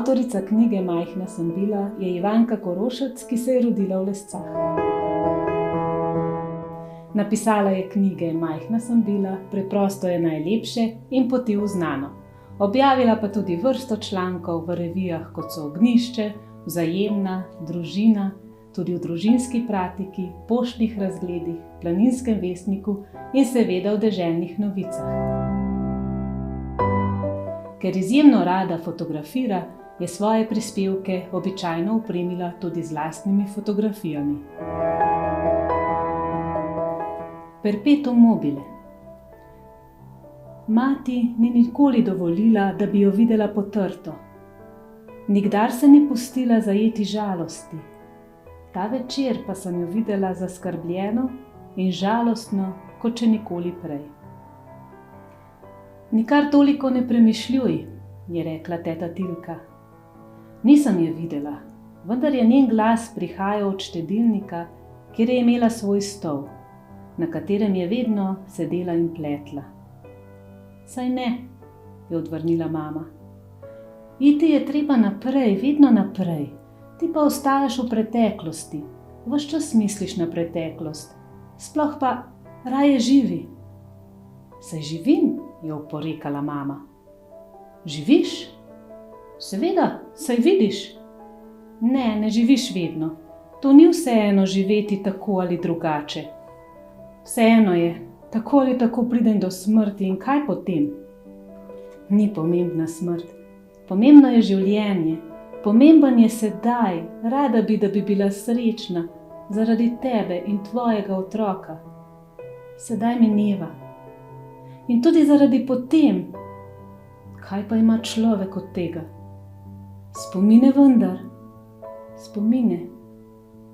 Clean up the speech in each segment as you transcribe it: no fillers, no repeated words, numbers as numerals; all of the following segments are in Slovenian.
Avtorica knjige Majhna sem bila je Ivanka Korošec, ki se je rodila v Lescah. Napisala je knjige Majhna sem bila, Preprosto je najlepše in Poti v znano. Objavila pa tudi vrsto člankov v revijah, kot so Ognjišče, Vzajemna, Družina, tudi v Družinski pratiki, Poštnih razgledih, Planinskem vestniku in seveda v Deželnih novicah. Ker izjemno rada fotografira, je svoje prispevke običajno opremila tudi z lastnimi fotografijami. Perpetuum mobile. Mati ni nikoli dovolila, da bi jo videla potrto. Nikdar se ni pustila zajeti žalosti. Ta večer pa sem jo videla zaskrbljeno in žalostno, kot še nikoli prej. Nikar toliko ne premišljuj, je rekla teta Tilka. Nisem je videla, vendar je njen glas prihajal od štedilnika, kjer je imela svoj stol, na katerem je vedno sedela in pletla. Saj ne, je odvrnila mama. Iti je treba naprej, vedno naprej. Ti pa ostajaš v preteklosti, ves čas misliš na preteklost. Sploh pa raje živi. Saj živim, je oporekala mama. Živiš? Seveda, saj vidiš. Ne, ne živiš vedno. To ni vseeno živeti tako ali drugače. Vseeno je, tako ali tako pridem do smrti in kaj potem? Ni pomembna smrt. Pomembno je življenje. Pomemben je sedaj. Rada bi, da bi bila srečna zaradi tebe in tvojega otroka. Sedaj mineva. In tudi zaradi potem. Kaj pa ima človek od tega? Spomine vendar. Spomine.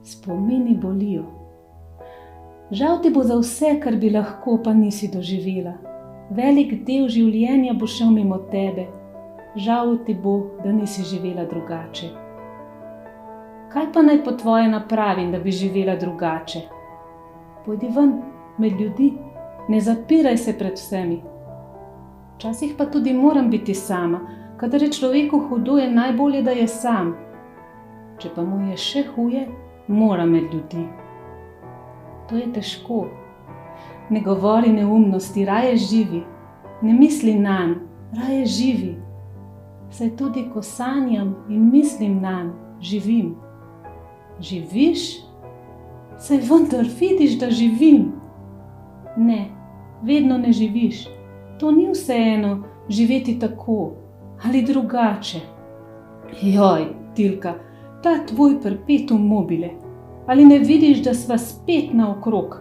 Spomini bolijo. Žal ti bo za vse, kar bi lahko, pa nisi doživela. Velik del življenja bo šel mimo tebe. Žal ti bo, da nisi živela drugače. Kaj pa naj po tvoje napravim, da bi živela drugače? Pojdi ven, med ljudi. Ne zapiraj se pred vsemi. Včasih pa tudi moram biti sama, kadar je človeku hudo, je najbolje, da je sam. Če pa mu je še huje, mora med ljudi. To je težko. Ne govori neumnosti, raje živi. Ne misli nanj, raje živi. Saj tudi ko sanjam in mislim nanj, živim. Živiš? Saj vendar vidiš, da živim. Ne. Vedno ne živiš. To ni vseeno živeti tako ali drugače. Joj, Tilka, ta tvoj perpetuum mobile. Ali ne vidiš, da sva spet naokrog?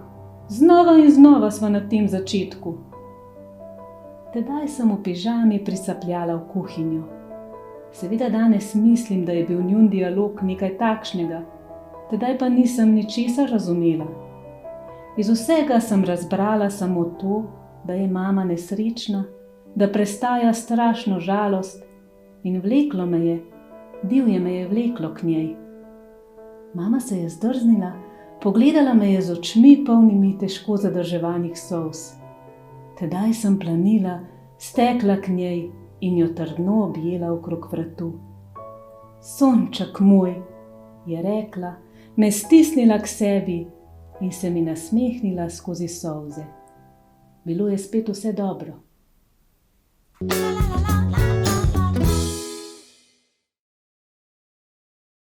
Znova in znova sva na tem začetku. Tedaj sem v pižami prisapljala v kuhinjo. Seveda danes mislim, da je bil njun dialog nekaj takšnega. Tedaj pa nisem ničesar razumela. Iz vsega sem razbrala samo to, da je mama nesrečna, da prestaja strašno žalost in vleklo me je, divje me je vleklo k njej. Mama se je zdrznila, pogledala me je z očmi polnimi težko zadrževanih solz. Tedaj sem planila, stekla k njej in jo trdno objela okrog vratu. Sonček moj, je rekla, me stisnila k sebi in se mi nasmehnila skozi solze. Bilo je spet vse dobro.